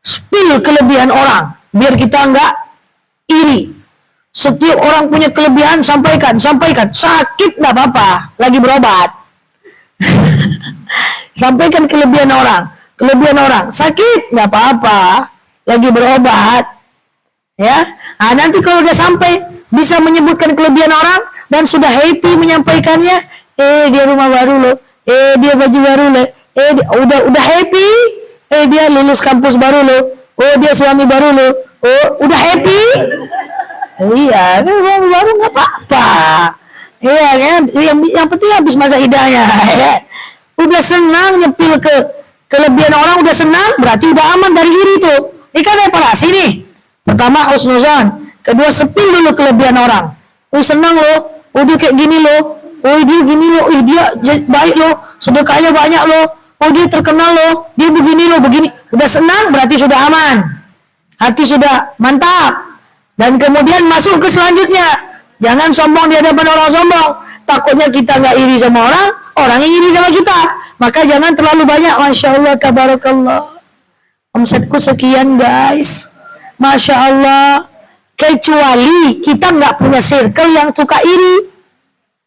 spill kelebihan orang, biar kita nggak iri. Setiap orang punya kelebihan, sampaikan. Sakit nggak apa-apa, lagi berobat. Sampaikan kelebihan orang. Sakit nggak apa-apa, lagi berobat. Ya, nanti kalau udah sampai bisa menyebutkan kelebihan orang dan sudah happy menyampaikannya, dia rumah baru loh, dia baju baru loh, udah happy, dia lulus kampus baru loh, dia suami baru loh, udah happy. Iya, baru nggak apa-apa. Iya kan, yang penting habis masa idahnya. Ya. Udah senang nyepil ke kelebihan orang, udah senang, berarti udah aman dari iri tuh. Ini kan reparasi nih. Pertama husnuzan, kedua sepil dulu kelebihan orang. Senang loh, dia kayak gini loh, dia gini loh, dia baik loh, sedekahnya banyak loh, dia terkenal loh, dia begini loh, begini. Udah senang, berarti sudah aman. Hati sudah mantap. Dan kemudian masuk ke selanjutnya. Jangan sombong di hadapan orang sombong. Takutnya kita nggak iri sama orang yang iri sama kita. Maka jangan terlalu banyak. Masya Allah, tabarakallah. Omsetku sekian guys. Masya Allah. Kecuali kita nggak punya circle yang suka iri.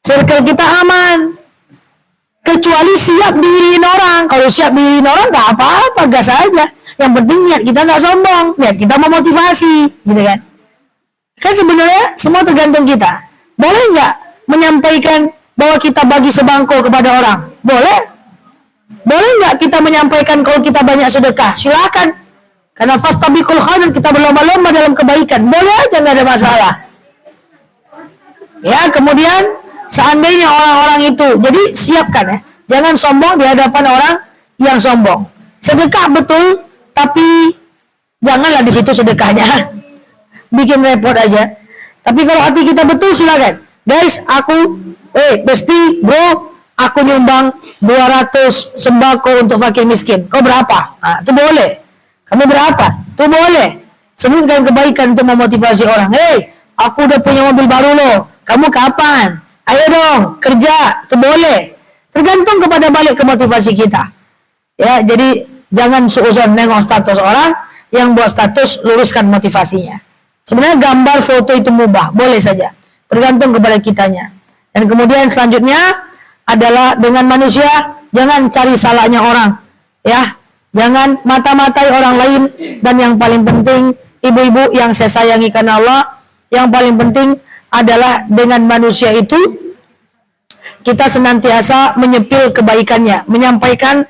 Circle kita aman. Kecuali siap diiriin orang. Kalau siap diiriin orang nggak apa-apa, gas aja. Yang penting niat kita nggak sombong. Niat kita memotivasi. Gitu kan. Kan sebenarnya semua tergantung kita. Boleh nggak menyampaikan bahwa kita bagi sebangko kepada orang? Boleh. Boleh nggak kita menyampaikan kalau kita banyak sedekah? Silakan. Karena fastabiqul khairat, kita berlomba-lomba dalam kebaikan. Boleh aja, nggak ada masalah. Ya, kemudian seandainya orang-orang itu, jadi siapkan ya. Jangan sombong di hadapan orang yang sombong. Sedekah betul, tapi janganlah di situ sedekahnya. Bikin repot aja. Tapi kalau hati kita betul, silakan. Guys, aku, besti, bro, aku nyumbang 200 sembako untuk fakir miskin. Kau berapa? Nah, itu boleh. Kamu berapa? Itu boleh. Sebutkan kebaikan untuk memotivasi orang. Aku udah punya mobil baru loh. Kamu kapan? Ayo dong, kerja. Itu boleh. Tergantung kepada balik ke motivasi kita. Ya, jadi jangan suuzon nengok status orang, yang buat status luruskan motivasinya. Sebenarnya gambar foto itu mubah, boleh saja. Tergantung kepada kitanya. Dan kemudian selanjutnya, adalah dengan manusia, jangan cari salahnya orang, ya. Jangan mata-matai orang lain, dan yang paling penting, ibu-ibu yang saya sayangi karena Allah, yang paling penting adalah dengan manusia itu kita senantiasa menyepil kebaikannya, menyampaikan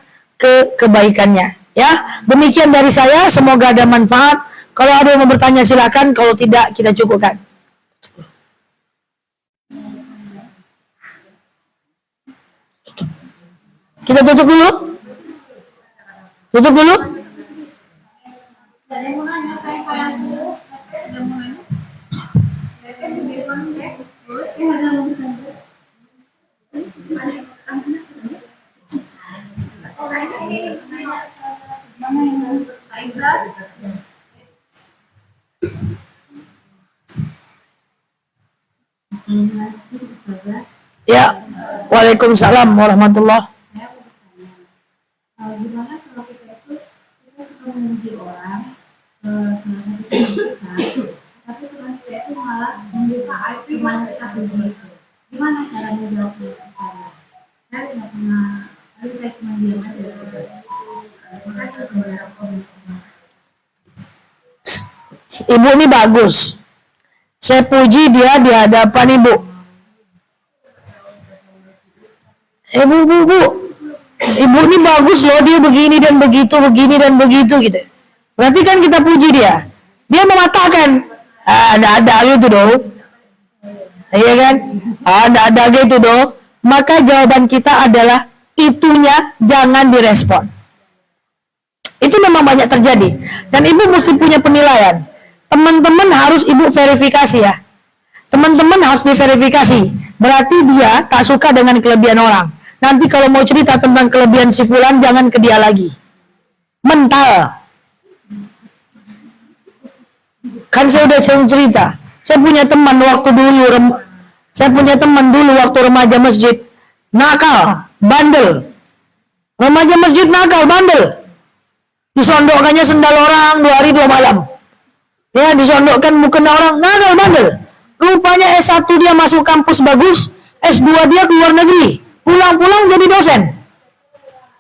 kebaikannya, ya. Demikian dari saya, semoga ada manfaat. Kalau ada yang mau bertanya silakan, kalau tidak kita cukupkan. Kita tutup dulu. Tutup dulu. Ya, waalaikumsalam warahmatullah. Gimana kalau kita suka memuji orang, tapi teman kita itu malah membuka aib gimana kita begitu? Gimana cara menjawab itu? Saya nggak pernah, saya cuma diam aja. Makanya saya Ibu ini bagus. Saya puji dia di hadapan ibu. Bu. Ibu ini bagus loh, dia begini dan begitu gitu. Berarti kan kita puji dia. Dia mengatakan, ada gitu dong. Iya kan? Ada gitu dong. Maka jawaban kita adalah itunya jangan direspon. Itu memang banyak terjadi. Dan ibu mesti punya penilaian. Teman-teman harus ibu verifikasi ya. Teman-teman harus diverifikasi. Berarti dia tak suka dengan kelebihan orang. Nanti kalau mau cerita tentang kelebihan si fulan, jangan ke dia lagi. Mental. Kan saya udah cerita. Saya punya teman dulu waktu remaja masjid. Nakal, bandel. Remaja masjid nakal, bandel. Disondokkannya sendal orang 2 hari 2 malam. Ya, disondokkan mukena orang, nakal, bandel. Rupanya S1 dia masuk kampus bagus, S2 dia keluar negeri. Pulang-pulang jadi dosen.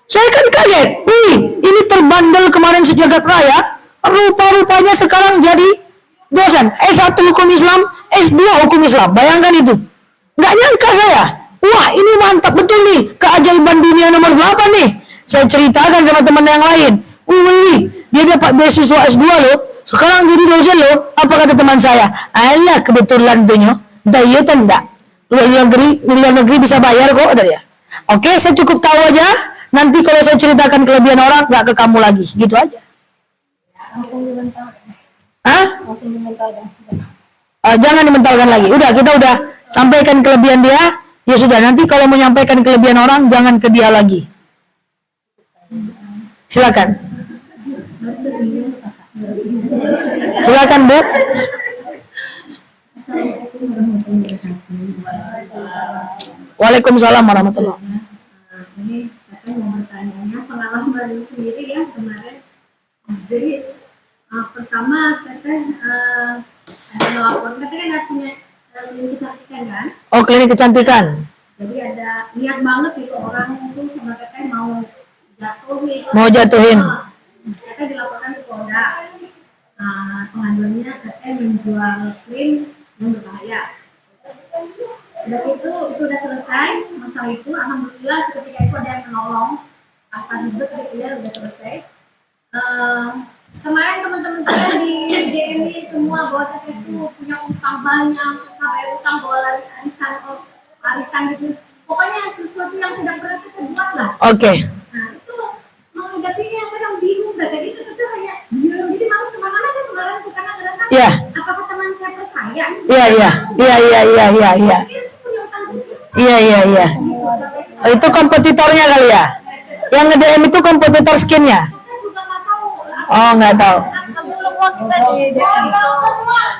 Saya kan kaget. Ini terbandel kemarin sejagat raya, rupa-rupanya sekarang jadi dosen. S1 hukum Islam, S2 hukum Islam. Bayangkan itu. Nggak nyangka saya. Wah, ini mantap betul nih. Keajaiban dunia nomor 8 nih. Saya ceritakan sama teman yang lain. Dia dapat beasiswa S2 loh. Sekarang jadi dosen loh. Apa kata teman saya? Alah, kebetulan tuh nyo. Daya tanda. Luar negeri bisa bayar kok, kata dia. Oke, saya cukup tahu aja. Nanti kalau saya ceritakan kelebihan orang, nggak ke kamu lagi. Gitu aja. langsung dimentalkan. Hah? Langsung dimentalkan. Jangan dimentalkan lagi. Udah, kita udah sampaikan kelebihan dia. Ya sudah, nanti kalau menyampaikan kelebihan orang, jangan ke dia lagi. Silakan. Silakan, Bu. Waalaikumsalam warahmatullahi wabarakatuh. Ini saya mau bertanya pengalaman sendiri ya kemarin. Jadi pertama teteh ada melapor, teteh kan punya klinik kecantikan kan? Oh, klinik kecantikan. Jadi ada niat banget gitu orang itu sama teteh mau jatuhin. Mau jatuhin. Teteh dilaporkan ke Polda. Pengaduannya teteh menjual krim yang berbahaya. Udah itu sudah selesai masalah itu, alhamdulillah ketika itu ada yang menolong apa ribet gitu ya, udah selesai. Kemarin teman-teman saya di DM semua bahwa saya itu punya utang banyak, suka bayar utang, bawa arisan gitu. Pokoknya sesuatu yang tidak pernah kita buat lah. Oke. Nah itu menghadapinya kadang bingung, jadi itu hanya bilang jadi malas kemana-mana kan kemarin tuh karena ngerasa apakah teman saya percaya? Iya. Itu kompetitornya kali ya? Yang nge-DM itu kompetitor skinnya? Oh, nggak tahu.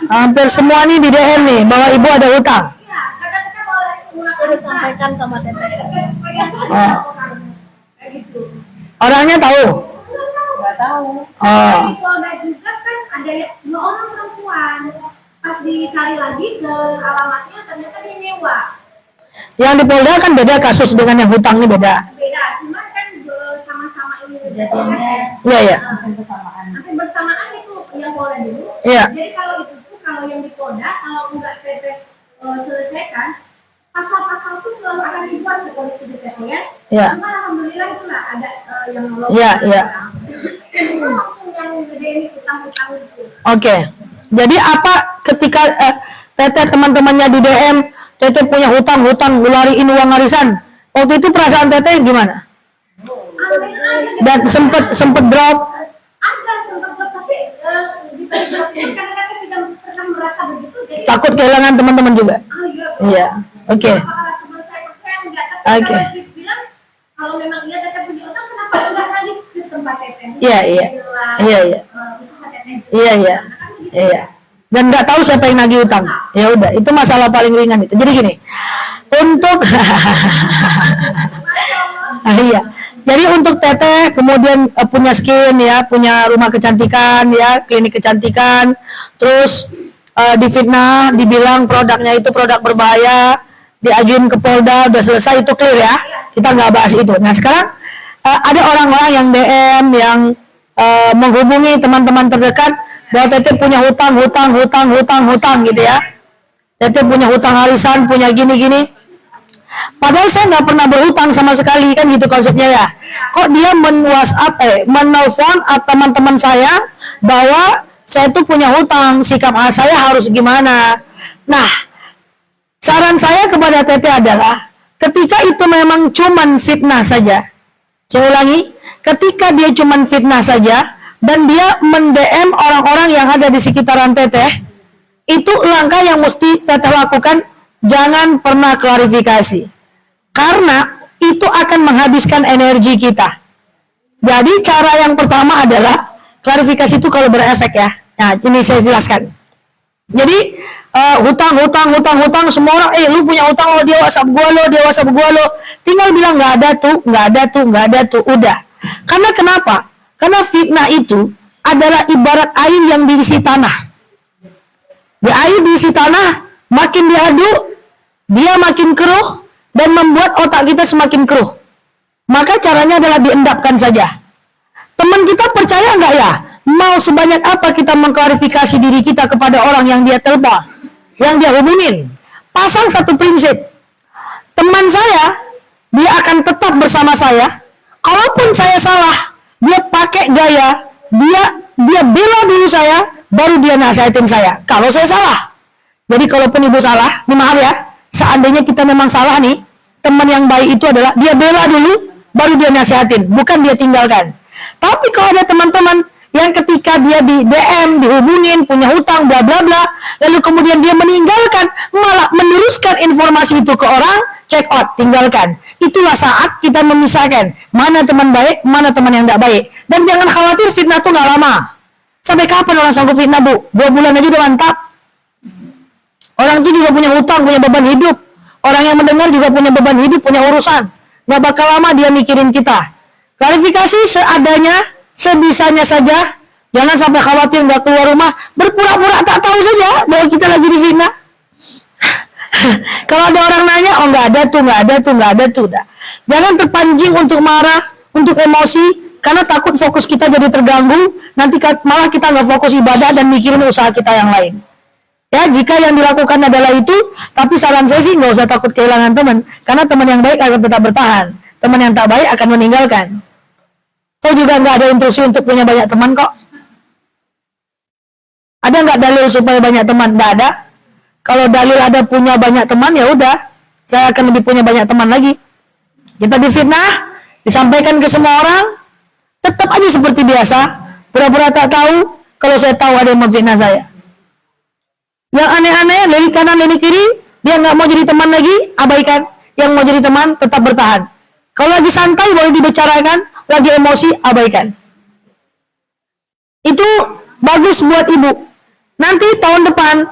Hampir semua nih di DM nih, bahwa ibu ada utang. Harus sampaikan sama teteh. Oh. Orangnya tahu? Nggak tahu. Oh. Di Polda juga kan ada 2 orang perempuan. Pas dicari lagi ke alamatnya ternyata dia nyewa. Yang di Polda kan beda kasus dengan yang hutang ini beda. Beda, cuma kan sama-sama ini Kejadiannya Iya, iya. hampir bersamaan. hampir bersamaan itu yang Polda dulu. Iya. Jadi kalau itu tuh kalau yang di Polda kalau enggak PT selesaikan, pasal-pasal itu selalu akan dibuat ke polisi di PT ya. Iya. Cuma alhamdulillah itu lah ada yang nolong. Iya, iya. Itu langsung yang gedein utang-utang itu. Oke. Jadi apa ketika Teteh teman-temannya di DM, Teteh punya hutang lariin uang arisan. Waktu itu perasaan Teteh gimana? Aneh-aneh. Dan sempet drop. Ada sempat tapi kadang-kadang tidak pernah merasa begitu. Jadi Takut kehilangan teman-teman juga. Iya. Oke. Apakah teman saya percaya enggak? Tapi Oke. kalau dibilang kalau memang dia tetap punya utang, kenapa enggak lagi ke tempat teteh? Iya, iya. Jelas, Iya, iya. usaha teteh. Iya, iya. Kan begitu. Iya. Dan nggak tahu siapa yang nagih utang. Ya udah, itu masalah paling ringan itu. Jadi gini, untuk iya. Jadi untuk Teteh kemudian punya skin ya, punya rumah kecantikan ya, klinik kecantikan, terus difitnah, dibilang produknya itu produk berbahaya, diajuin ke Polda, udah selesai, itu clear ya. Kita nggak bahas itu. Nah sekarang ada orang-orang yang DM yang menghubungi teman-teman terdekat bahwa Teteh punya hutang gitu ya. Teteh punya hutang arisan, punya gini-gini. Padahal saya nggak pernah berhutang sama sekali, kan gitu konsepnya ya. Kok dia menelpon teman-teman saya bahwa saya tuh punya hutang, sikap saya harus gimana. Nah, saran saya kepada Teteh adalah ketika itu memang cuman fitnah saja. Saya ulangi, ketika dia cuman fitnah saja dan dia mend-DM orang-orang yang ada di sekitaran Teteh, itu langkah yang mesti Teteh lakukan, jangan pernah klarifikasi. Karena itu akan menghabiskan energi kita. Jadi cara yang pertama adalah klarifikasi itu kalau berefek ya. Nah, ini saya jelaskan. Jadi hutang semua orang, lu punya hutang, dia WhatsApp gua lo. Tinggal bilang nggak ada tuh, udah. Karena kenapa? Karena fitnah itu adalah ibarat air yang diisi tanah. Di air diisi tanah, makin diaduk, dia makin keruh dan membuat otak kita semakin keruh. Maka caranya adalah diendapkan saja. Teman kita percaya nggak ya? Mau sebanyak apa kita mengklarifikasi diri kita kepada orang yang dia telepon, yang dia hubungin. Pasang satu prinsip. Teman saya, dia akan tetap bersama saya. Kalaupun saya salah, dia pakai gaya, dia bela dulu saya, baru dia nasihatin saya. Kalau saya salah. Jadi kalaupun ibu salah, ini maaf ya, seandainya kita memang salah nih, teman yang baik itu adalah dia bela dulu, baru dia nasihatin, bukan dia tinggalkan. Tapi kalau ada teman-teman yang ketika dia di DM, dihubungin, punya hutang, bla bla bla, lalu kemudian dia meninggalkan, malah meneruskan informasi itu ke orang, check out, tinggalkan. Itulah saat kita memisahkan mana teman baik, mana teman yang tidak baik. Dan jangan khawatir, fitnah itu nggak lama. Sampai kapan orang sanggup fitnah, Bu? 2 bulan aja udah mantap. Orang itu juga punya hutang, punya beban hidup. Orang yang mendengar juga punya beban hidup, punya urusan. Nggak bakal lama dia mikirin kita. Klarifikasi seadanya, sebisanya saja. Jangan sampai khawatir nggak keluar rumah, berpura-pura tak tahu saja bahwa kita lagi difitnah. Kalau ada orang nanya, oh nggak ada tuh. Dah. Jangan terpancing untuk marah, untuk emosi, karena takut fokus kita jadi terganggu. Nanti malah kita nggak fokus ibadah dan mikirin usaha kita yang lain. Ya, jika yang dilakukan adalah itu, tapi saran saya sih nggak usah takut kehilangan teman, karena teman yang baik akan tetap bertahan, teman yang tak baik akan meninggalkan. Saya juga nggak ada instruksi untuk punya banyak teman kok. Ada nggak dalil supaya banyak teman? Nggak ada. Kalau dalil ada punya banyak teman, ya udah, saya akan lebih punya banyak teman lagi. Kita difitnah, disampaikan ke semua orang, tetap aja seperti biasa, pura-pura tak tahu. Kalau saya tahu ada yang memfitnah saya. Yang aneh-aneh dari kanan dari kiri, dia nggak mau jadi teman lagi, abaikan. Yang mau jadi teman tetap bertahan. Kalau lagi santai boleh dibicarakan, lagi emosi abaikan. Itu bagus buat ibu. Nanti tahun depan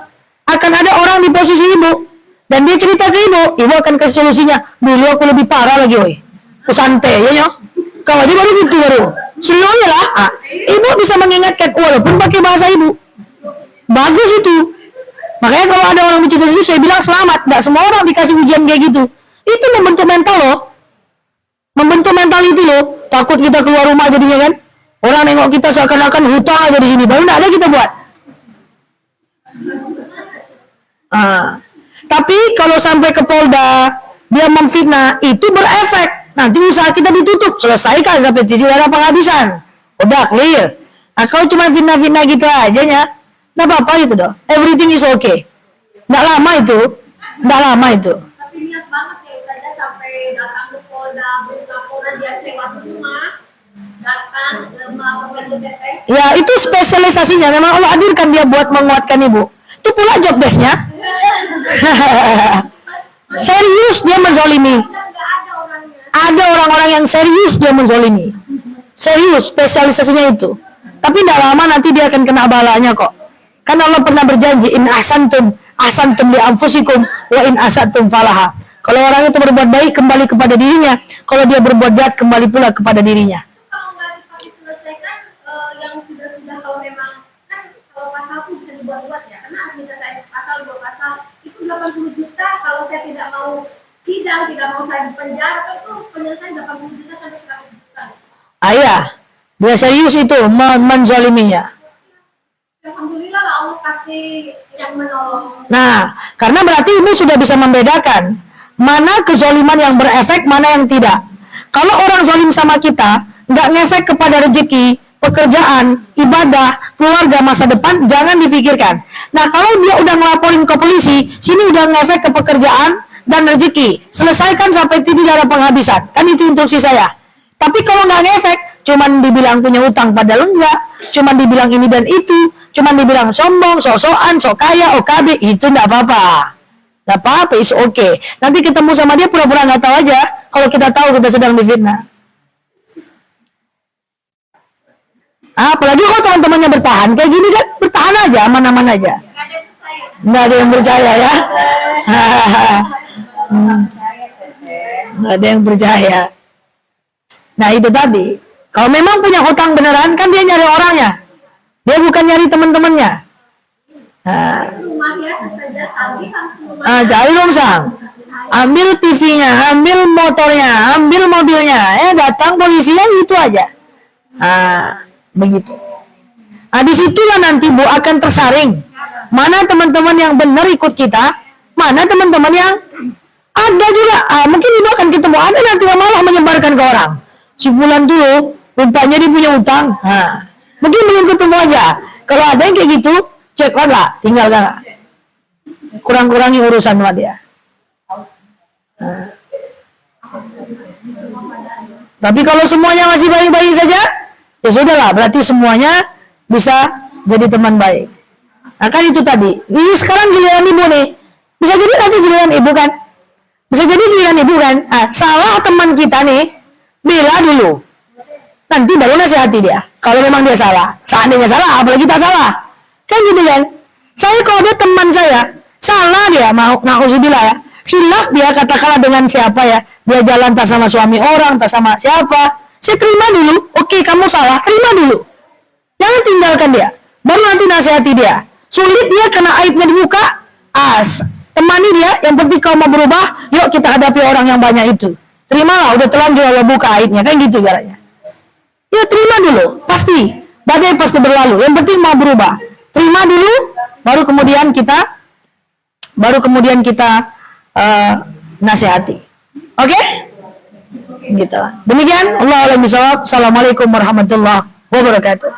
akan ada orang di posisi ibu dan dia cerita ke ibu akan kasih solusinya. Dulu aku lebih parah lagi, woi. Aku santai, ya nyo. Kalau dia baru gitu baru. Serius lah. Ibu bisa mengingatkan walaupun pakai bahasa ibu. Bagus itu. Makanya kalau ada orang bercerita itu saya bilang selamat. Nggak semua orang dikasih ujian kayak gitu. Itu membentuk mental loh. Membentuk mental itu loh. Takut kita keluar rumah jadinya kan. Orang nengok kita seakan-akan hutang aja di sini. Baru nggak ada kita buat. Tapi kalau sampai ke Polda, dia memfitnah, itu berefek. Nanti usaha kita ditutup. Selesaikan sampai tidak ada penghabisan. Udah clear. Nah, kalau cuma fitnah-fitnah gitu aja ya, nggak apa-apa gitu dong. Everything is okay. Nggak lama itu. Nggak lama itu. Tapi niat banget ya Ustazah sampai datang ke Polda, beri laporan dia sewa rumah, datang melaporkan ke DT. Ya, itu spesialisasinya. Memang Allah hadirkan dia buat menguatkan ibu. Itu pula job desk-nya. Serius dia menzolimi. Ada orang-orang yang serius dia menzolimi. Serius, spesialisasinya itu. Tapi tidak lama nanti dia akan kena balanya kok. Kan Allah pernah berjanji, in ahsantum li anfusikum wa in asatum falaha. Kalau orang itu berbuat baik kembali kepada dirinya, kalau dia berbuat jahat kembali pula kepada dirinya. Kalau nggak cepat diselesaikan, yang sudah kalau memang kan kalau pasal itu bisa dibuat-buat ya, karena bisa saya pasal 2 pasal itu 80 juta kalau saya tidak mau sidang, tidak mau saya dipenjara, itu penyelesaian 80 juta sampai 100 juta. Iya, dia serius itu menzaliminya. Alhamdulillah Allah kasih yang menolong. Nah, karena berarti ibu sudah bisa membedakan mana kezaliman yang berefek, mana yang tidak. Kalau orang zalim sama kita, nggak ngefek kepada rezeki, pekerjaan, ibadah, keluarga, masa depan, jangan dipikirkan. Nah, kalau dia udah ngelaporin ke polisi, sini udah ngefek ke pekerjaan dan rezeki, selesaikan sampai tidak ada penghabisan. Kan itu instruksi saya. Tapi kalau nggak ngefek, cuman dibilang punya utang padahal enggak, cuman dibilang ini dan itu, cuman dibilang sombong, sok-sokan, sok kaya, OKB, itu enggak apa-apa. Enggak apa-apa, is okay. Nanti ketemu sama dia pura-pura nggak tahu aja, kalau kita tahu kita sedang difitnah. Apalagi kalau teman-temannya bertahan, kayak gini kan, bertahan aja, aman-aman aja. Nggak ada yang percaya ya. Nggak ada yang percaya. Nah itu tadi, kalau memang punya hutang beneran, kan dia nyari orangnya. Dia bukan nyari teman-temannya. Cari rumsang. Ambil TV-nya, ambil motornya, ambil mobilnya. Datang polisinya itu aja. Begitu. Di situlah nanti Bu akan tersaring. Mana teman-teman yang benar ikut kita, mana teman-teman yang ada juga. Mungkin Ibu akan ketemu ada nanti yang malah menyebarkan ke orang. Si bulan dulu, rupanya dia punya utang. Mungkin belum ketemu aja. Kalau ada yang kayak gitu, cek lah, tinggalkan lah. Kurang-kurangi urusan sama dia. Tapi kalau semuanya masih baik-baik saja, ya sudahlah, berarti semuanya bisa jadi teman baik. Nah kan itu tadi. Ini sekarang giliran ibu nih. Bisa jadi nanti giliran ibu kan. Bisa jadi giliran ibu kan. Salah teman kita nih, bela dulu. Nanti baru nasihati dia. Kalau memang dia salah. Seandainya salah, apalagi kita salah. Kan gitu kan. Saya kalau ada teman saya, salah dia, na'udzubillah ya. Khilaf dia katakanlah dengan siapa ya. Dia jalan tak sama suami orang, tak sama siapa. Saya terima dulu. Oke, kamu salah. Terima dulu. Jangan tinggalkan dia. Baru nanti nasihati dia. Sulit dia kena aibnya dibuka. Temani dia. Yang penting kau mau berubah. Yuk kita hadapi orang yang banyak itu. Terimalah. Udah telanjur Allah buka aibnya. Kan gitu caranya. Ya terima dulu. Pasti. Badai pasti berlalu. Yang penting mau berubah. Terima dulu. Baru kemudian kita nasihati. Oke? Gitu. Demikian. Allahu a'lam bishawab. Assalamualaikum warahmatullahi wabarakatuh.